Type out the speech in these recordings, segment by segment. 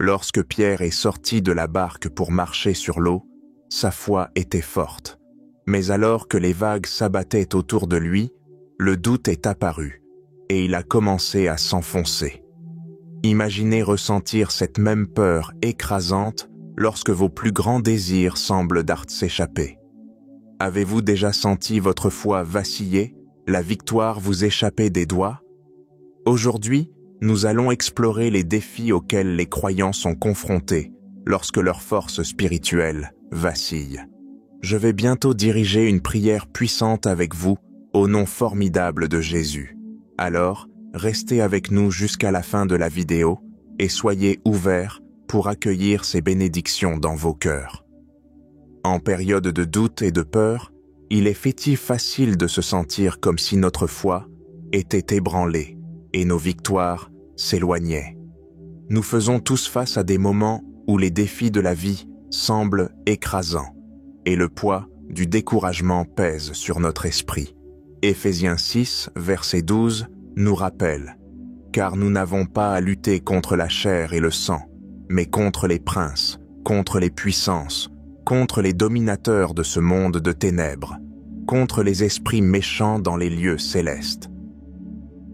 Lorsque Pierre est sorti de la barque pour marcher sur l'eau, sa foi était forte. Mais alors que les vagues s'abattaient autour de lui, le doute est apparu et il a commencé à s'enfoncer. Imaginez ressentir cette même peur écrasante lorsque vos plus grands désirs semblent dart s'échapper. Avez-vous déjà senti votre foi vaciller, la victoire vous échapper des doigts? Aujourd'hui, nous allons explorer les défis auxquels les croyants sont confrontés lorsque leur force spirituelle vacille. Je vais bientôt diriger une prière puissante avec vous au nom formidable de Jésus. Alors, restez avec nous jusqu'à la fin de la vidéo et soyez ouverts pour accueillir ces bénédictions dans vos cœurs. En période de doute et de peur, il est facile de se sentir comme si notre foi était ébranlée et nos victoires s'éloignaient. Nous faisons tous face à des moments où les défis de la vie semblent écrasants et le poids du découragement pèse sur notre esprit. Éphésiens 6, verset 12, nous rappelle « Car nous n'avons pas à lutter contre la chair et le sang, mais contre les princes, contre les puissances, contre les dominateurs de ce monde de ténèbres, contre les esprits méchants dans les lieux célestes. »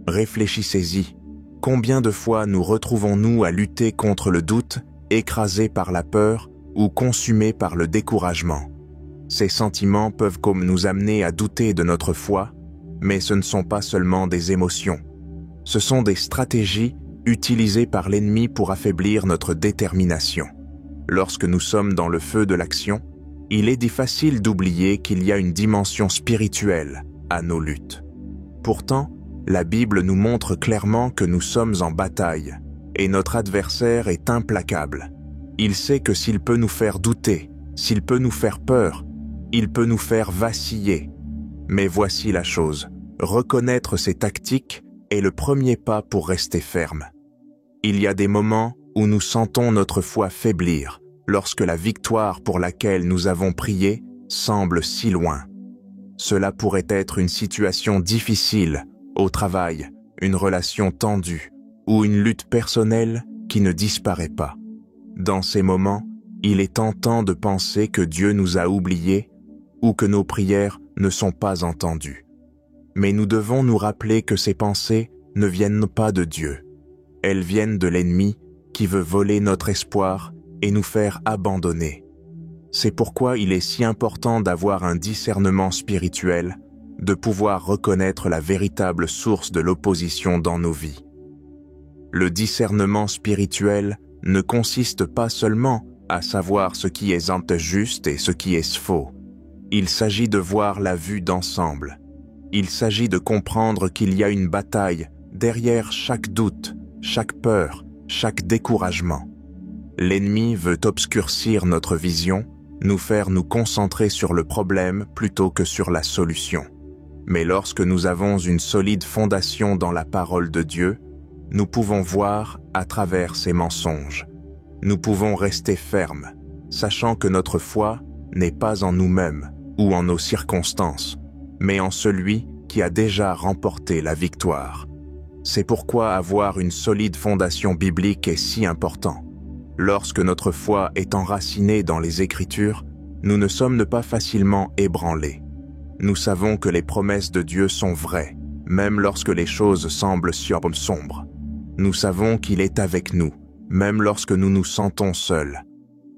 Réfléchissez-y, combien de fois nous retrouvons-nous à lutter contre le doute, écrasés par la peur ou consumés par le découragement? Ces sentiments peuvent comme nous amener à douter de notre foi, mais ce ne sont pas seulement des émotions. Ce sont des stratégies utilisées par l'ennemi pour affaiblir notre détermination. Lorsque nous sommes dans le feu de l'action, il est facile d'oublier qu'il y a une dimension spirituelle à nos luttes. Pourtant, la Bible nous montre clairement que nous sommes en bataille et notre adversaire est implacable. Il sait que s'il peut nous faire douter, s'il peut nous faire peur, il peut nous faire vaciller. Mais voici la chose, reconnaître ses tactiques est le premier pas pour rester ferme. Il y a des moments où nous sentons notre foi faiblir, lorsque la victoire pour laquelle nous avons prié semble si loin. Cela pourrait être une situation difficile, au travail, une relation tendue ou une lutte personnelle qui ne disparaît pas. Dans ces moments, il est tentant de penser que Dieu nous a oubliés ou que nos prières ne sont pas entendues. Mais nous devons nous rappeler que ces pensées ne viennent pas de Dieu. Elles viennent de l'ennemi qui veut voler notre espoir et nous faire abandonner. C'est pourquoi il est si important d'avoir un discernement spirituel, de pouvoir reconnaître la véritable source de l'opposition dans nos vies. Le discernement spirituel ne consiste pas seulement à savoir ce qui est juste et ce qui est faux. Il s'agit de voir la vue d'ensemble. Il s'agit de comprendre qu'il y a une bataille derrière chaque doute, chaque peur, chaque découragement. L'ennemi veut obscurcir notre vision, nous faire nous concentrer sur le problème plutôt que sur la solution. Mais lorsque nous avons une solide fondation dans la parole de Dieu, nous pouvons voir à travers ses mensonges. Nous pouvons rester fermes, sachant que notre foi n'est pas en nous-mêmes ou en nos circonstances, mais en celui qui a déjà remporté la victoire. C'est pourquoi avoir une solide fondation biblique est si important. Lorsque notre foi est enracinée dans les Écritures, nous ne sommes pas facilement ébranlés. Nous savons que les promesses de Dieu sont vraies, même lorsque les choses semblent sombres. Nous savons qu'il est avec nous, même lorsque nous nous sentons seuls.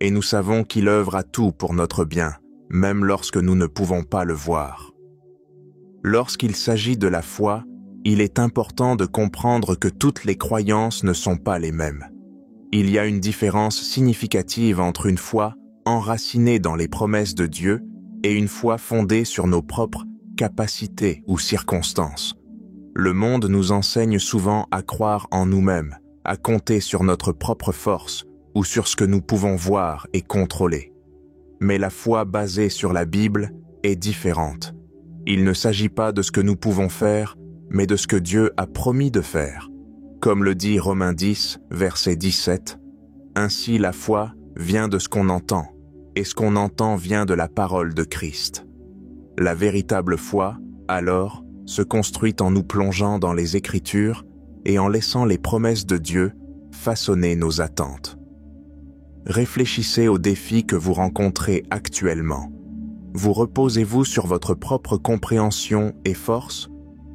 Et nous savons qu'il œuvre à tout pour notre bien, même lorsque nous ne pouvons pas le voir. Lorsqu'il s'agit de la foi, il est important de comprendre que toutes les croyances ne sont pas les mêmes. Il y a une différence significative entre une foi enracinée dans les promesses de Dieu et une foi fondée sur nos propres capacités ou circonstances. Le monde nous enseigne souvent à croire en nous-mêmes, à compter sur notre propre force ou sur ce que nous pouvons voir et contrôler. Mais la foi basée sur la Bible est différente. Il ne s'agit pas de ce que nous pouvons faire, mais de ce que Dieu a promis de faire. Comme le dit Romains 10, verset 17, « Ainsi la foi vient de ce qu'on entend, et ce qu'on entend vient de la parole de Christ. » La véritable foi, alors, se construit en nous plongeant dans les Écritures et en laissant les promesses de Dieu façonner nos attentes. réfléchissez aux défis que vous rencontrez actuellement. Vous reposez-vous sur votre propre compréhension et force,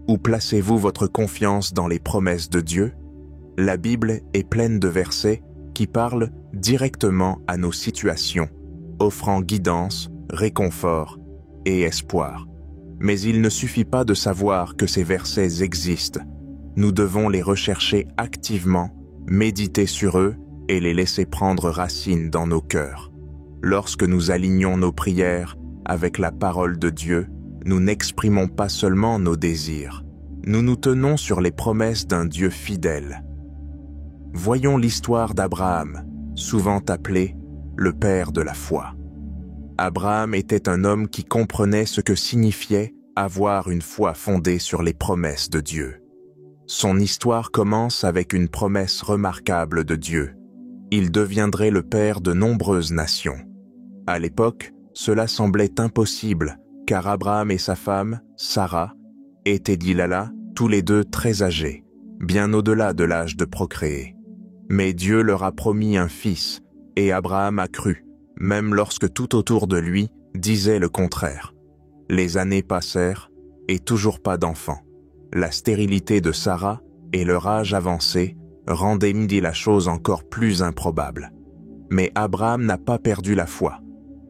ou placez-vous votre confiance dans les promesses de Dieu? La Bible est pleine de versets qui parlent directement à nos situations, offrant guidance, réconfort et espoir. Mais il ne suffit pas de savoir que ces versets existent. Nous devons les rechercher activement, méditer sur eux et les laisser prendre racine dans nos cœurs. Lorsque nous alignons nos prières avec la parole de Dieu, nous n'exprimons pas seulement nos désirs. Nous nous tenons sur les promesses d'un Dieu fidèle. Voyons l'histoire d'Abraham, souvent appelé le père de la foi. Abraham était un homme qui comprenait ce que signifiait avoir une foi fondée sur les promesses de Dieu. Son histoire commence avec une promesse remarquable de Dieu. Il deviendrait le père de nombreuses nations. À l'époque, cela semblait impossible, car Abraham et sa femme, Sarah, étaient d'Ilala, tous les deux très âgés, bien au-delà de l'âge de procréer. Mais Dieu leur a promis un fils, et Abraham a cru, même lorsque tout autour de lui disait le contraire. Les années passèrent, et toujours pas d'enfant. La stérilité de Sarah et leur âge avancé rendaient la chose encore plus improbable. Mais Abraham n'a pas perdu la foi.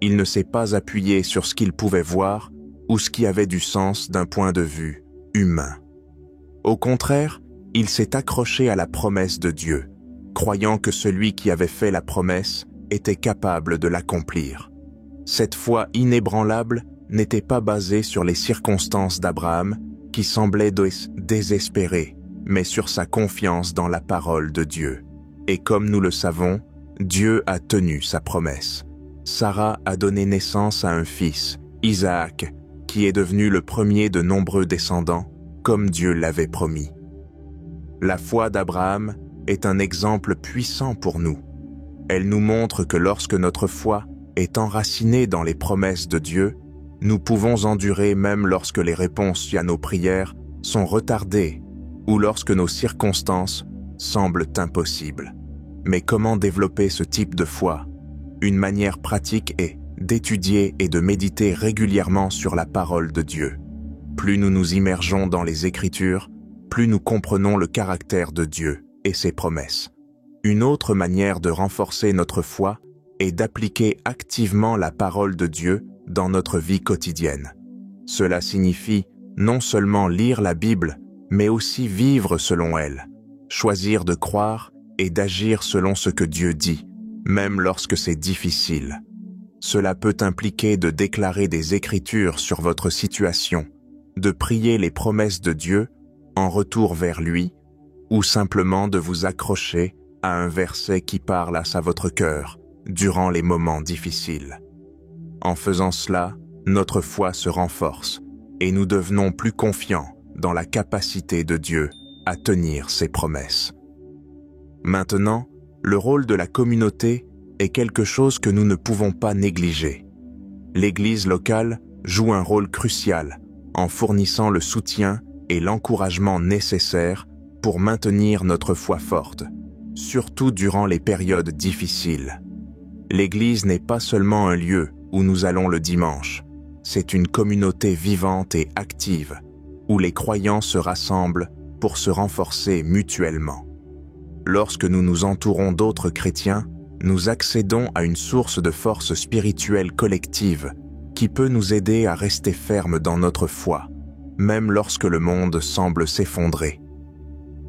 Il ne s'est pas appuyé sur ce qu'il pouvait voir ou ce qui avait du sens d'un point de vue humain. Au contraire, il s'est accroché à la promesse de Dieu, croyant que celui qui avait fait la promesse était capable de l'accomplir. Cette foi inébranlable n'était pas basée sur les circonstances d'Abraham, qui semblait désespéré, mais sur sa confiance dans la parole de Dieu. Et comme nous le savons, Dieu a tenu sa promesse. Sarah a donné naissance à un fils, Isaac, qui est devenu le premier de nombreux descendants, comme Dieu l'avait promis. La foi d'Abraham est un exemple puissant pour nous. Elle nous montre que lorsque notre foi est enracinée dans les promesses de Dieu, nous pouvons endurer même lorsque les réponses à nos prières sont retardées ou lorsque nos circonstances semblent impossibles. Mais comment développer ce type de foi? Une manière pratique est d'étudier et de méditer régulièrement sur la parole de Dieu. Plus nous nous immergeons dans les Écritures, plus nous comprenons le caractère de Dieu et ses promesses. Une autre manière de renforcer notre foi est d'appliquer activement la parole de Dieu dans notre vie quotidienne. Cela signifie non seulement lire la Bible, mais aussi vivre selon elle, choisir de croire et d'agir selon ce que Dieu dit, même lorsque c'est difficile. Cela peut impliquer de déclarer des Écritures sur votre situation, de prier les promesses de Dieu en retour vers lui, ou simplement de vous accrocher à un verset qui parle à votre cœur durant les moments difficiles. En faisant cela, notre foi se renforce et nous devenons plus confiants dans la capacité de Dieu à tenir ses promesses. Maintenant, le rôle de la communauté est quelque chose que nous ne pouvons pas négliger. L'Église locale joue un rôle crucial en fournissant le soutien et l'encouragement nécessaires pour maintenir notre foi forte, surtout durant les périodes difficiles. L'Église n'est pas seulement un lieu où nous allons le dimanche, c'est une communauté vivante et active, où les croyants se rassemblent pour se renforcer mutuellement. Lorsque nous nous entourons d'autres chrétiens, nous accédons à une source de force spirituelle collective qui peut nous aider à rester fermes dans notre foi, même lorsque le monde semble s'effondrer.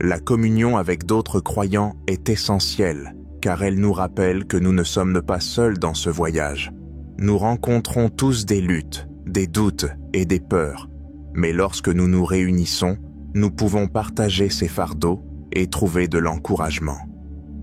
La communion avec d'autres croyants est essentielle, car elle nous rappelle que nous ne sommes pas seuls dans ce voyage. Nous rencontrons tous des luttes, des doutes et des peurs, mais lorsque nous nous réunissons, nous pouvons partager ces fardeaux et trouver de l'encouragement.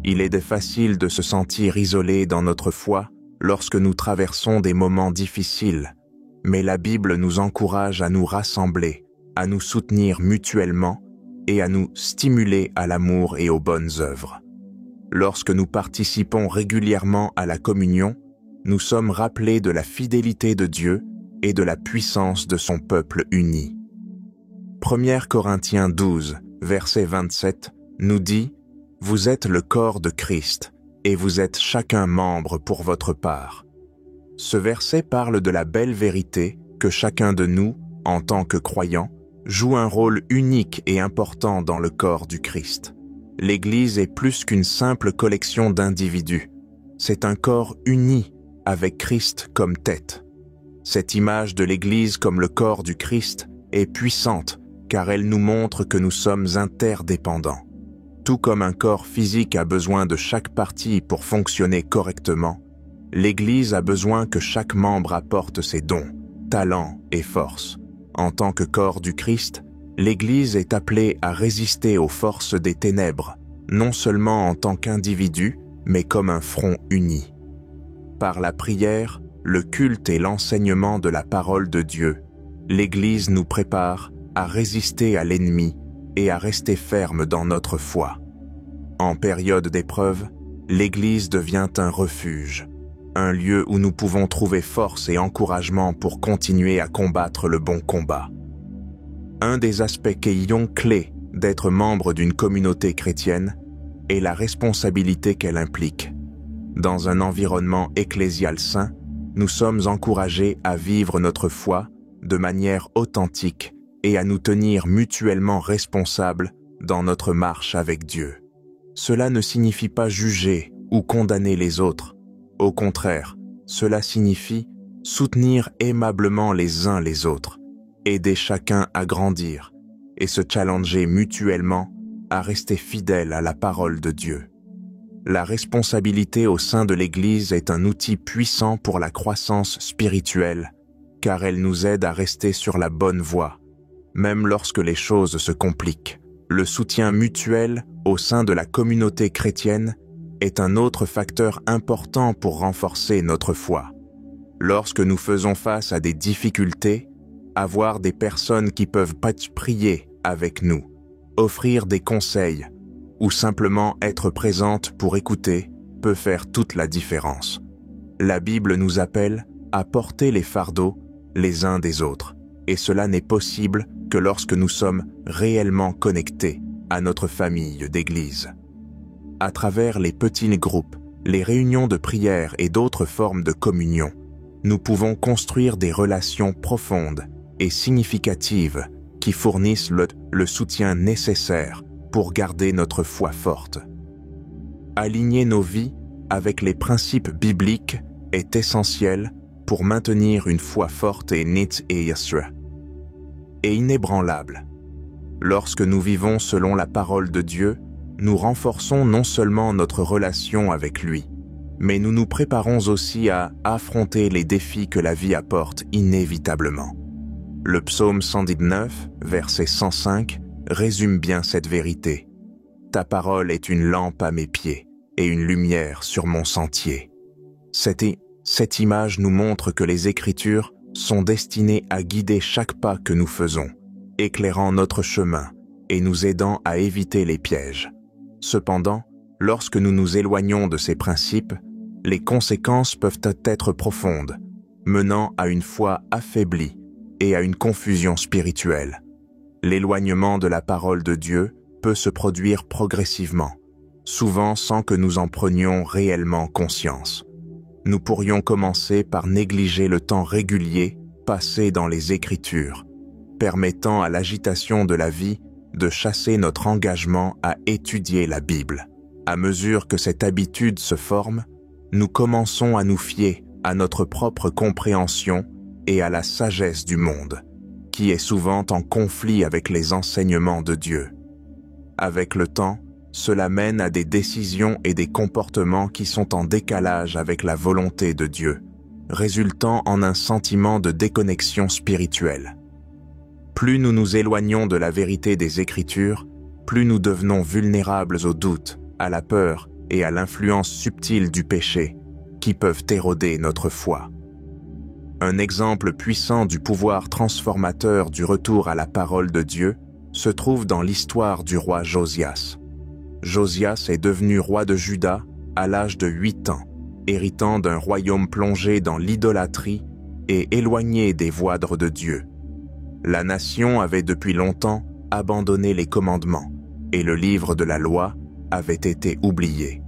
Il est facile de se sentir isolé dans notre foi lorsque nous traversons des moments difficiles, mais la Bible nous encourage à nous rassembler, à nous soutenir mutuellement et à nous stimuler à l'amour et aux bonnes œuvres. Lorsque nous participons régulièrement à la communion, nous sommes rappelés de la fidélité de Dieu et de la puissance de son peuple uni. 1 Corinthiens 12, verset 27, nous dit « Vous êtes le corps de Christ, et vous êtes chacun membre pour votre part. Ce verset parle de la belle vérité que chacun de nous, en tant que croyant, joue un rôle unique et important dans le corps du Christ. L'Église est plus qu'une simple collection d'individus. C'est un corps uni avec Christ comme tête. Cette image de l'Église comme le corps du Christ est puissante car elle nous montre que nous sommes interdépendants. Tout comme un corps physique a besoin de chaque partie pour fonctionner correctement, l'Église a besoin que chaque membre apporte ses dons, talents et forces. En tant que corps du Christ, l'Église est appelée à résister aux forces des ténèbres, non seulement en tant qu'individu, mais comme un front uni. Par la prière, le culte et l'enseignement de la parole de Dieu, l'Église nous prépare à résister à l'ennemi et à rester ferme dans notre foi. En période d'épreuve, l'Église devient un refuge, un lieu où nous pouvons trouver force et encouragement pour continuer à combattre le bon combat. Un des aspects clés d'être membre d'une communauté chrétienne est la responsabilité qu'elle implique. Dans un environnement ecclésial sain, nous sommes encouragés à vivre notre foi de manière authentique et à nous tenir mutuellement responsables dans notre marche avec Dieu. Cela ne signifie pas juger ou condamner les autres. Au contraire, cela signifie soutenir aimablement les uns les autres, aider chacun à grandir et se challenger mutuellement à rester fidèles à la parole de Dieu. La responsabilité au sein de l'Église est un outil puissant pour la croissance spirituelle, car elle nous aide à rester sur la bonne voie, même lorsque les choses se compliquent. Le soutien mutuel au sein de la communauté chrétienne est un autre facteur important pour renforcer notre foi. Lorsque nous faisons face à des difficultés, avoir des personnes qui peuvent prier avec nous, offrir des conseils ou simplement être présentes pour écouter peut faire toute la différence. La Bible nous appelle à porter les fardeaux les uns des autres, et cela n'est possible que lorsque nous sommes réellement connectés à notre famille d'Église. À travers les petits groupes, les réunions de prière et d'autres formes de communion, nous pouvons construire des relations profondes et significatives qui fournissent le soutien nécessaire pour garder notre foi forte. Aligner nos vies avec les principes bibliques est essentiel pour maintenir une foi forte et nette et inébranlable. Lorsque nous vivons selon la parole de Dieu, nous renforçons non seulement notre relation avec lui, mais nous nous préparons aussi à affronter les défis que la vie apporte inévitablement. Le psaume 119, verset 105, résume bien cette vérité. « Ta parole est une lampe à mes pieds et une lumière sur mon sentier. » Cette image nous montre que les Écritures sont destinées à guider chaque pas que nous faisons, éclairant notre chemin et nous aidant à éviter les pièges. Cependant, lorsque nous nous éloignons de ces principes, les conséquences peuvent être profondes, menant à une foi affaiblie et à une confusion spirituelle. L'éloignement de la parole de Dieu peut se produire progressivement, souvent sans que nous en prenions réellement conscience. Nous pourrions commencer par négliger le temps régulier passé dans les Écritures, permettant à l'agitation de la vie de chasser notre engagement à étudier la Bible. À mesure que cette habitude se forme, nous commençons à nous fier à notre propre compréhension et à la sagesse du monde, qui est souvent en conflit avec les enseignements de Dieu. Avec le temps, cela mène à des décisions et des comportements qui sont en décalage avec la volonté de Dieu, résultant en un sentiment de déconnexion spirituelle. Plus nous nous éloignons de la vérité des Écritures, plus nous devenons vulnérables aux doutes, à la peur et à l'influence subtile du péché, qui peuvent éroder notre foi. Un exemple puissant du pouvoir transformateur du retour à la parole de Dieu se trouve dans l'histoire du roi Josias. Josias est devenu roi de Juda à l'âge de 8 ans, héritant d'un royaume plongé dans l'idolâtrie et éloigné des voies de Dieu. La nation avait depuis longtemps abandonné les commandements et le livre de la loi avait été oublié.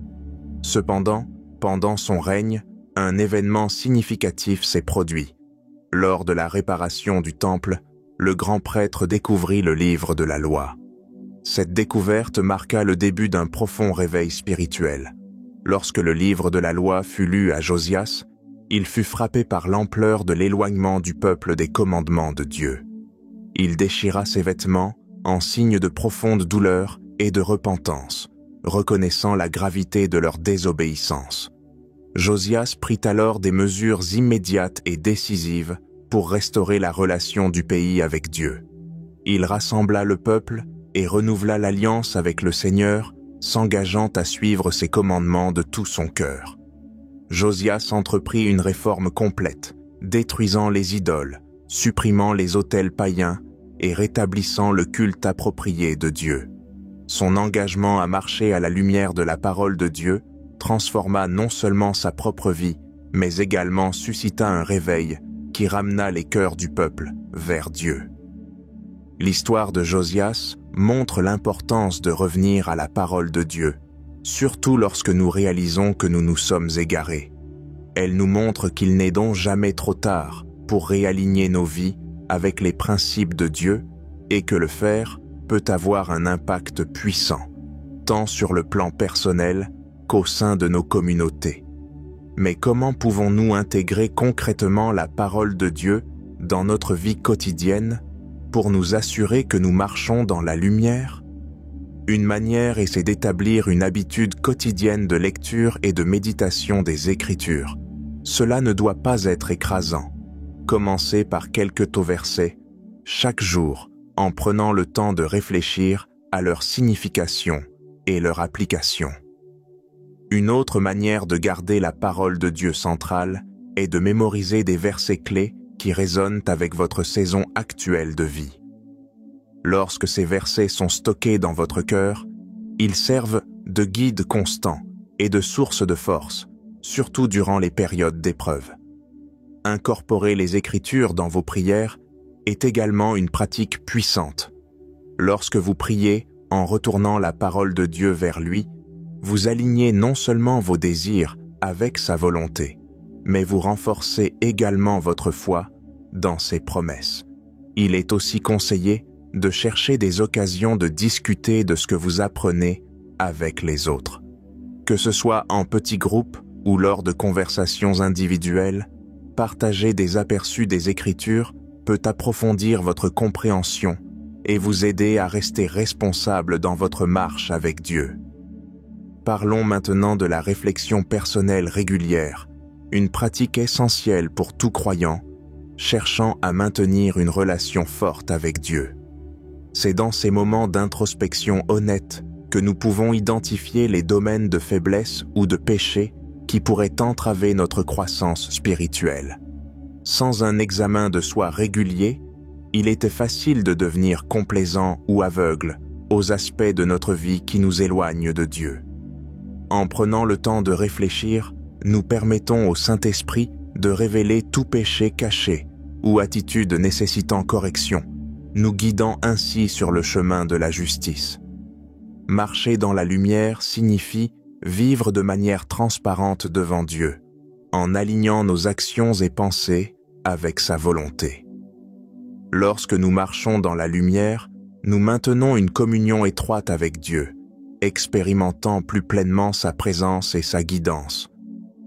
Cependant, pendant son règne, un événement significatif s'est produit. Lors de la réparation du temple, le grand prêtre découvrit le livre de la loi. Cette découverte marqua le début d'un profond réveil spirituel. Lorsque le livre de la loi fut lu à Josias, il fut frappé par l'ampleur de l'éloignement du peuple des commandements de Dieu. Il déchira ses vêtements en signe de profonde douleur et de repentance, reconnaissant la gravité de leur désobéissance. Josias prit alors des mesures immédiates et décisives pour restaurer la relation du pays avec Dieu. Il rassembla le peuple et renouvela l'alliance avec le Seigneur, s'engageant à suivre ses commandements de tout son cœur. Josias entreprit une réforme complète, détruisant les idoles, supprimant les autels païens et rétablissant le culte approprié de Dieu. Son engagement à marcher à la lumière de la parole de Dieu transforma non seulement sa propre vie, mais également suscita un réveil qui ramena les cœurs du peuple vers Dieu. L'histoire de Josias montre l'importance de revenir à la parole de Dieu, surtout lorsque nous réalisons que nous nous sommes égarés. Elle nous montre qu'il n'est donc jamais trop tard pour réaligner nos vies avec les principes de Dieu et que le faire peut avoir un impact puissant, tant sur le plan personnel qu'au sein de nos communautés. Mais comment pouvons-nous intégrer concrètement la parole de Dieu dans notre vie quotidienne pour nous assurer que nous marchons dans la lumière? Une manière est d'établir une habitude quotidienne de lecture et de méditation des Écritures. Cela ne doit pas être écrasant. Commencez par quelques taux versets, chaque jour, en prenant le temps de réfléchir à leur signification et leur application. Une autre manière de garder la parole de Dieu centrale est de mémoriser des versets clés qui résonnent avec votre saison actuelle de vie. Lorsque ces versets sont stockés dans votre cœur, ils servent de guide constant et de source de force, surtout durant les périodes d'épreuve. Incorporer les Écritures dans vos prières est également une pratique puissante. Lorsque vous priez en retournant la parole de Dieu vers lui, vous alignez non seulement vos désirs avec sa volonté, mais vous renforcez également votre foi dans ses promesses. Il est aussi conseillé de chercher des occasions de discuter de ce que vous apprenez avec les autres. Que ce soit en petits groupes ou lors de conversations individuelles, partager des aperçus des Écritures peut approfondir votre compréhension et vous aider à rester responsable dans votre marche avec Dieu. Parlons maintenant de la réflexion personnelle régulière, une pratique essentielle pour tout croyant, cherchant à maintenir une relation forte avec Dieu. C'est dans ces moments d'introspection honnête que nous pouvons identifier les domaines de faiblesse ou de péché qui pourraient entraver notre croissance spirituelle. Sans un examen de soi régulier, il était facile de devenir complaisant ou aveugle aux aspects de notre vie qui nous éloignent de Dieu. En prenant le temps de réfléchir, nous permettons au Saint-Esprit de révéler tout péché caché ou attitude nécessitant correction, nous guidant ainsi sur le chemin de la justice. Marcher dans la lumière signifie vivre de manière transparente devant Dieu, en alignant nos actions et pensées avec sa volonté. Lorsque nous marchons dans la lumière, nous maintenons une communion étroite avec Dieu, expérimentant plus pleinement sa présence et sa guidance.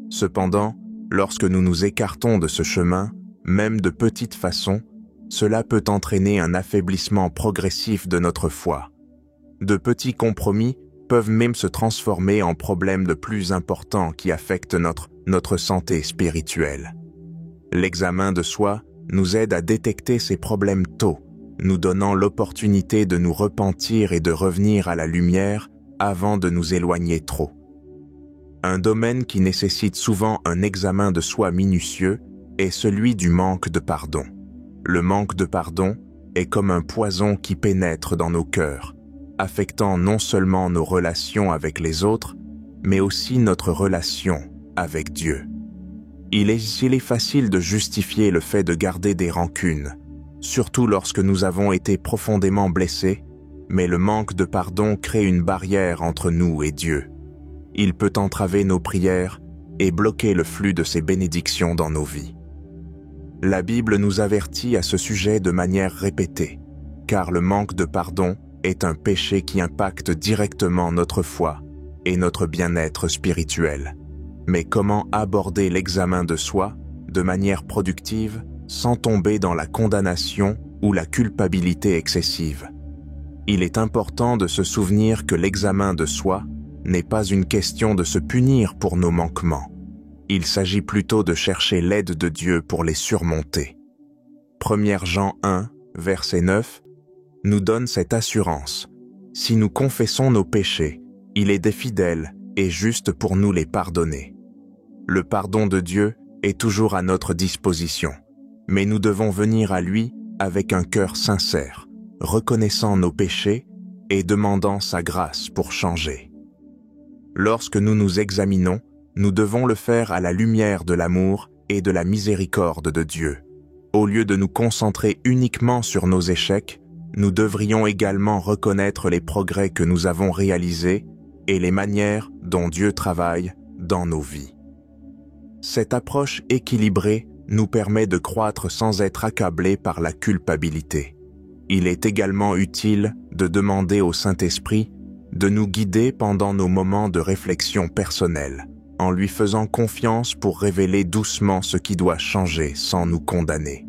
Cependant, lorsque nous nous écartons de ce chemin, même de petite façon, cela peut entraîner un affaiblissement progressif de notre foi. De petits compromis peuvent même se transformer en problèmes de plus importants qui affectent notre santé spirituelle. L'examen de soi nous aide à détecter ces problèmes tôt, nous donnant l'opportunité de nous repentir et de revenir à la lumière avant de nous éloigner trop. Un domaine qui nécessite souvent un examen de soi minutieux est celui du manque de pardon. Le manque de pardon est comme un poison qui pénètre dans nos cœurs, affectant non seulement nos relations avec les autres, mais aussi notre relation avec Dieu. Il est facile de justifier le fait de garder des rancunes, surtout lorsque nous avons été profondément blessés, mais le manque de pardon crée une barrière entre nous et Dieu. il peut entraver nos prières et bloquer le flux de ses bénédictions dans nos vies. La Bible nous avertit à ce sujet de manière répétée, car le manque de pardon est un péché qui impacte directement notre foi et notre bien-être spirituel. Mais comment aborder l'examen de soi de manière productive sans tomber dans la condamnation ou la culpabilité excessive? Il est important de se souvenir que l'examen de soi n'est pas une question de se punir pour nos manquements. Il s'agit plutôt de chercher l'aide de Dieu pour les surmonter. 1 Jean 1, verset 9, nous donne cette assurance. Si nous confessons nos péchés, il est fidèle et juste pour nous les pardonner. Le pardon de Dieu est toujours à notre disposition, mais nous devons venir à lui avec un cœur sincère, reconnaissant nos péchés et demandant sa grâce pour changer. Lorsque nous nous examinons, nous devons le faire à la lumière de l'amour et de la miséricorde de Dieu. Au lieu de nous concentrer uniquement sur nos échecs, nous devrions également reconnaître les progrès que nous avons réalisés et les manières dont Dieu travaille dans nos vies. Cette approche équilibrée nous permet de croître sans être accablés par la culpabilité. Il est également utile de demander au Saint-Esprit de nous guider pendant nos moments de réflexion personnelle, en lui faisant confiance pour révéler doucement ce qui doit changer sans nous condamner.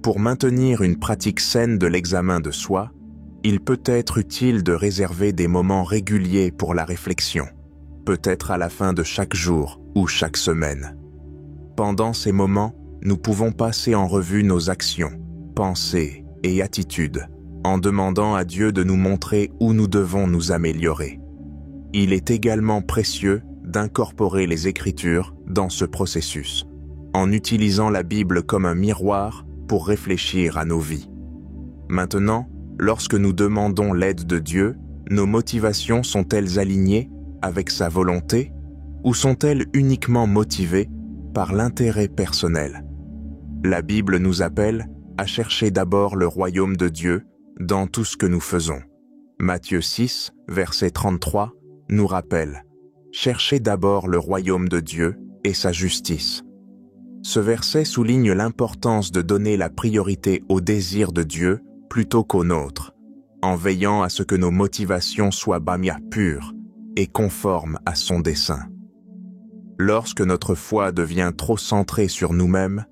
Pour maintenir une pratique saine de l'examen de soi, il peut être utile de réserver des moments réguliers pour la réflexion, peut-être à la fin de chaque jour ou chaque semaine. Pendant ces moments, nous pouvons passer en revue nos actions, pensées et attitudes, en demandant à Dieu de nous montrer où nous devons nous améliorer. Il est également précieux d'incorporer les Écritures dans ce processus, en utilisant la Bible comme un miroir pour réfléchir à nos vies. Maintenant, lorsque nous demandons l'aide de Dieu, nos motivations sont-elles alignées avec sa volonté ou sont-elles uniquement motivées par l'intérêt personnel? La Bible nous appelle à chercher d'abord le royaume de Dieu dans tout ce que nous faisons. Matthieu 6, verset 33, nous rappelle « Cherchez d'abord le royaume de Dieu et sa justice ». Ce verset souligne l'importance de donner la priorité au désir de Dieu plutôt qu'au nôtre, en veillant à ce que nos motivations soient pures et conformes à son dessein. Lorsque notre foi devient trop centrée sur nous-mêmes,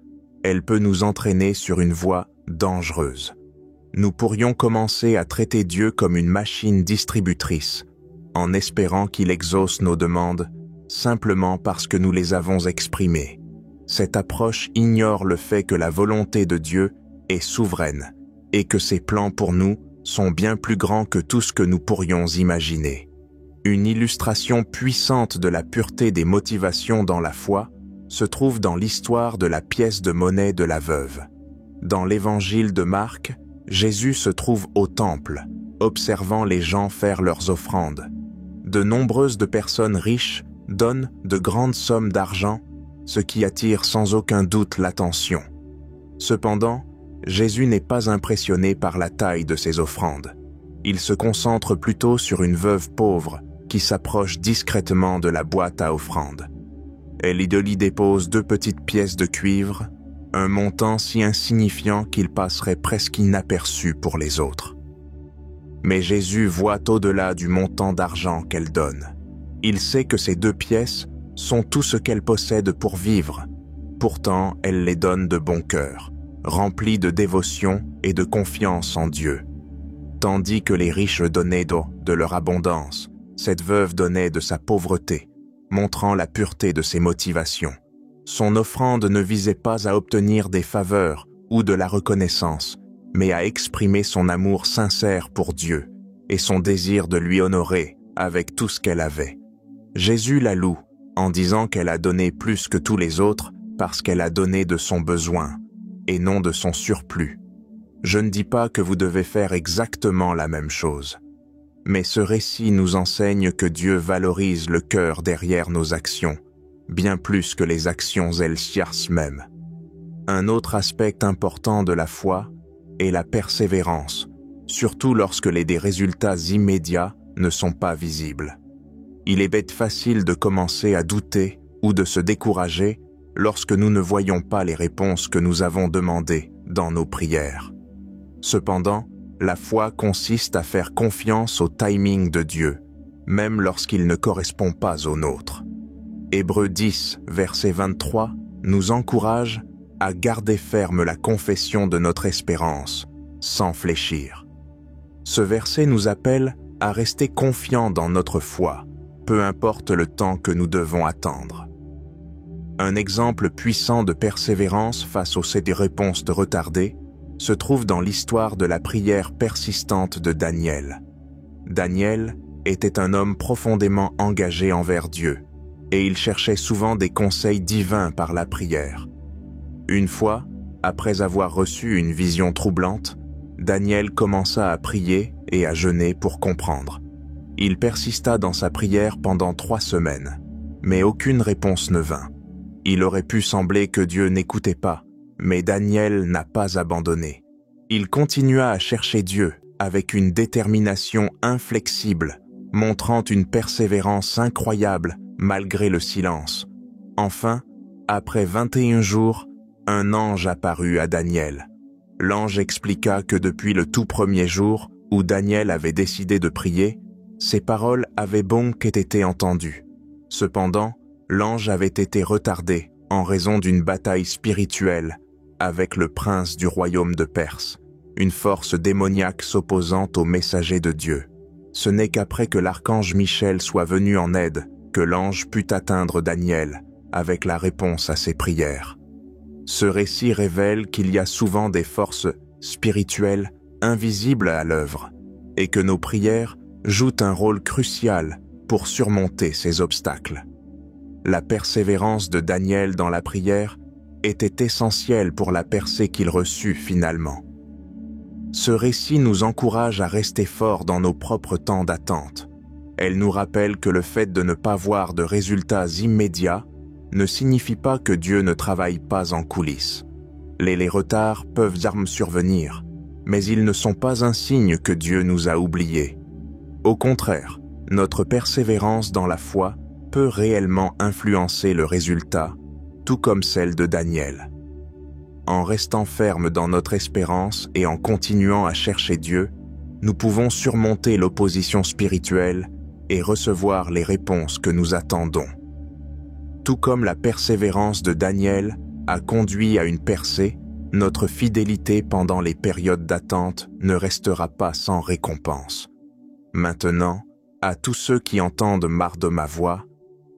elle peut nous entraîner sur une voie dangereuse. Nous pourrions commencer à traiter Dieu comme une machine distributrice, en espérant qu'il exauce nos demandes simplement parce que nous les avons exprimées. Cette approche ignore le fait que la volonté de Dieu est souveraine et que ses plans pour nous sont bien plus grands que tout ce que nous pourrions imaginer. Une illustration puissante de la pureté des motivations dans la foi se trouve dans l'histoire de la pièce de monnaie de la veuve. Dans l'évangile de Marc, Jésus se trouve au temple, observant les gens faire leurs offrandes. De nombreuses personnes riches donnent de grandes sommes d'argent, ce qui attire sans aucun doute l'attention. Cependant, Jésus n'est pas impressionné par la taille de ces offrandes. Il se concentre plutôt sur une veuve pauvre qui s'approche discrètement de la boîte à offrandes. Elle y dépose 2 petites pièces de cuivre, un montant si insignifiant qu'il passerait presque inaperçu pour les autres. Mais Jésus voit au-delà du montant d'argent qu'elle donne. Il sait que ces 2 pièces sont tout ce qu'elle possède pour vivre. Pourtant, elle les donne de bon cœur, remplie de dévotion et de confiance en Dieu. Tandis que les riches donnaient de leur abondance, cette veuve donnait de sa pauvreté, montrant la pureté de ses motivations. Son offrande ne visait pas à obtenir des faveurs ou de la reconnaissance, mais à exprimer son amour sincère pour Dieu et son désir de lui honorer avec tout ce qu'elle avait. Jésus la loue en disant qu'elle a donné plus que tous les autres parce qu'elle a donné de son besoin et non de son surplus. Je ne dis pas que vous devez faire exactement la même chose, mais ce récit nous enseigne que Dieu valorise le cœur derrière nos actions, bien plus que les actions elles mêmes. Un autre aspect important de la foi est la persévérance, surtout lorsque des résultats immédiats ne sont pas visibles. Il est bête facile de commencer à douter ou de se décourager lorsque nous ne voyons pas les réponses que nous avons demandées dans nos prières. Cependant, la foi consiste à faire confiance au timing de Dieu, même lorsqu'il ne correspond pas au nôtre. Hébreux 10, verset 23, nous encourage à garder ferme la confession de notre espérance, sans fléchir. Ce verset nous appelle à rester confiants dans notre foi, peu importe le temps que nous devons attendre. Un exemple puissant de persévérance face aux réponses retardées se trouve dans l'histoire de la prière persistante de Daniel. Daniel était un homme profondément engagé envers Dieu, et il cherchait souvent des conseils divins par la prière. Une fois, après avoir reçu une vision troublante, Daniel commença à prier et à jeûner pour comprendre. Il persista dans sa prière pendant 3 semaines, mais aucune réponse ne vint. Il aurait pu sembler que Dieu n'écoutait pas, mais Daniel n'a pas abandonné. Il continua à chercher Dieu avec une détermination inflexible, montrant une persévérance incroyable malgré le silence. Enfin, après 21 jours, un ange apparut à Daniel. L'ange expliqua que depuis le tout premier jour où Daniel avait décidé de prier, ses paroles avaient donc été entendues. Cependant, l'ange avait été retardé en raison d'une bataille spirituelle avec le prince du royaume de Perse, une force démoniaque s'opposant aux messagers de Dieu. Ce n'est qu'après que l'archange Michel soit venu en aide que l'ange put atteindre Daniel avec la réponse à ses prières. Ce récit révèle qu'il y a souvent des forces spirituelles invisibles à l'œuvre et que nos prières jouent un rôle crucial pour surmonter ces obstacles. La persévérance de Daniel dans la prière était essentielle pour la percée qu'il reçut finalement. Ce récit nous encourage à rester forts dans nos propres temps d'attente. Elle nous rappelle que le fait de ne pas voir de résultats immédiats ne signifie pas que Dieu ne travaille pas en coulisses. Les retards peuvent survenir, mais ils ne sont pas un signe que Dieu nous a oubliés. Au contraire, notre persévérance dans la foi peut réellement influencer le résultat, tout comme celle de Daniel. En restant fermes dans notre espérance et en continuant à chercher Dieu, nous pouvons surmonter l'opposition spirituelle et recevoir les réponses que nous attendons. Tout comme la persévérance de Daniel a conduit à une percée, notre fidélité pendant les périodes d'attente ne restera pas sans récompense. Maintenant, à tous ceux qui entendent marre de ma voix,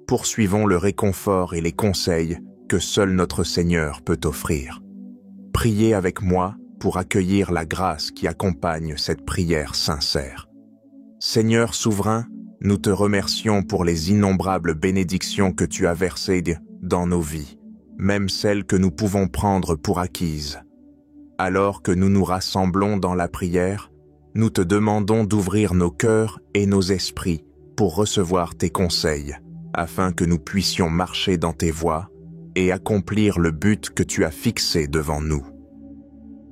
poursuivons le réconfort et les conseils que seul notre Seigneur peut offrir. Priez avec moi pour accueillir la grâce qui accompagne cette prière sincère. Seigneur souverain, nous te remercions pour les innombrables bénédictions que tu as versées dans nos vies, même celles que nous pouvons prendre pour acquises. Alors que nous nous rassemblons dans la prière, nous te demandons d'ouvrir nos cœurs et nos esprits pour recevoir tes conseils, afin que nous puissions marcher dans tes voies et accomplir le but que tu as fixé devant nous.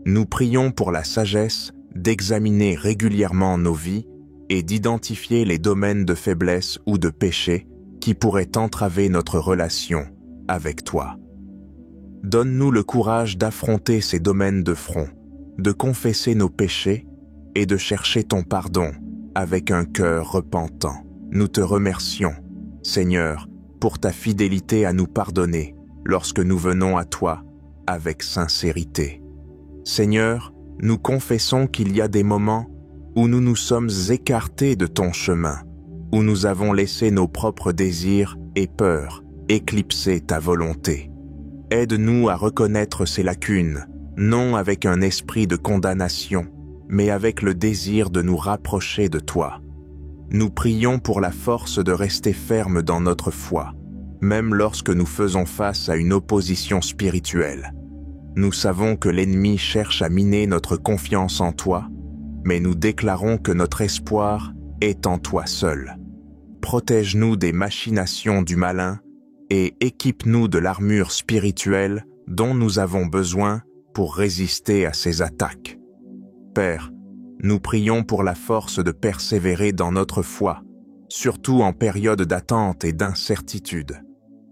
Nous prions pour la sagesse d'examiner régulièrement nos vies et d'identifier les domaines de faiblesse ou de péché qui pourraient entraver notre relation avec toi. Donne-nous le courage d'affronter ces domaines de front, de confesser nos péchés et de chercher ton pardon avec un cœur repentant. Nous te remercions, Seigneur, pour ta fidélité à nous pardonner lorsque nous venons à toi avec sincérité. Seigneur, nous confessons qu'il y a des moments où nous nous sommes écartés de ton chemin, où nous avons laissé nos propres désirs et peurs éclipser ta volonté. Aide-nous à reconnaître ces lacunes, non avec un esprit de condamnation, mais avec le désir de nous rapprocher de toi. Nous prions pour la force de rester fermes dans notre foi, même lorsque nous faisons face à une opposition spirituelle. Nous savons que l'ennemi cherche à miner notre confiance en toi, mais nous déclarons que notre espoir est en toi seul. Protège-nous des machinations du malin et équipe-nous de l'armure spirituelle dont nous avons besoin pour résister à ses attaques. Père, nous prions pour la force de persévérer dans notre foi, surtout en période d'attente et d'incertitude.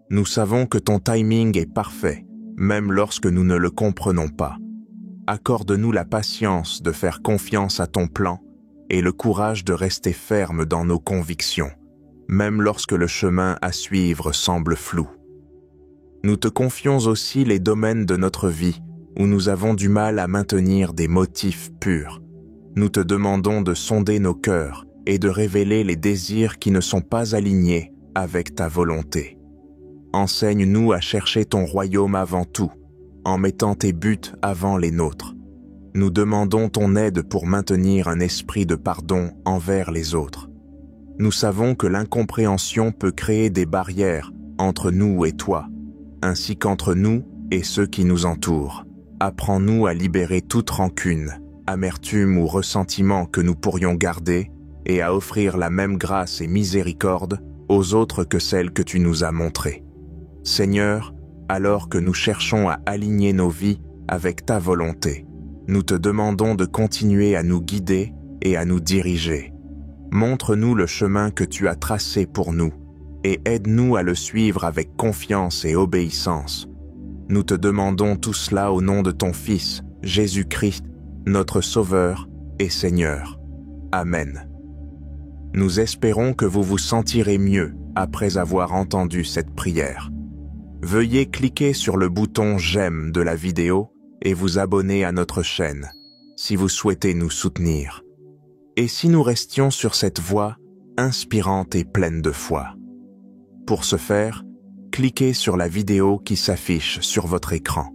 Nous savons que ton timing est parfait, même lorsque nous ne le comprenons pas. Accorde-nous la patience de faire confiance à ton plan et le courage de rester ferme dans nos convictions, même lorsque le chemin à suivre semble flou. Nous te confions aussi les domaines de notre vie où nous avons du mal à maintenir des motifs purs. Nous te demandons de sonder nos cœurs et de révéler les désirs qui ne sont pas alignés avec ta volonté. Enseigne-nous à chercher ton royaume avant tout, en mettant tes buts avant les nôtres. Nous demandons ton aide pour maintenir un esprit de pardon envers les autres. Nous savons que l'incompréhension peut créer des barrières entre nous et toi, ainsi qu'entre nous et ceux qui nous entourent. Apprends-nous à libérer toute rancune, amertume ou ressentiment que nous pourrions garder et à offrir la même grâce et miséricorde aux autres que celle que tu nous as montrée. Seigneur, alors que nous cherchons à aligner nos vies avec ta volonté, nous te demandons de continuer à nous guider et à nous diriger. Montre-nous le chemin que tu as tracé pour nous et aide-nous à le suivre avec confiance et obéissance. Nous te demandons tout cela au nom de ton Fils, Jésus-Christ, notre Sauveur et Seigneur. Amen. Nous espérons que vous vous sentirez mieux après avoir entendu cette prière. Veuillez cliquer sur le bouton « J'aime » de la vidéo et vous abonner à notre chaîne, si vous souhaitez nous soutenir. Et si nous restions sur cette voie inspirante et pleine de foi. Pour ce faire, cliquez sur la vidéo qui s'affiche sur votre écran.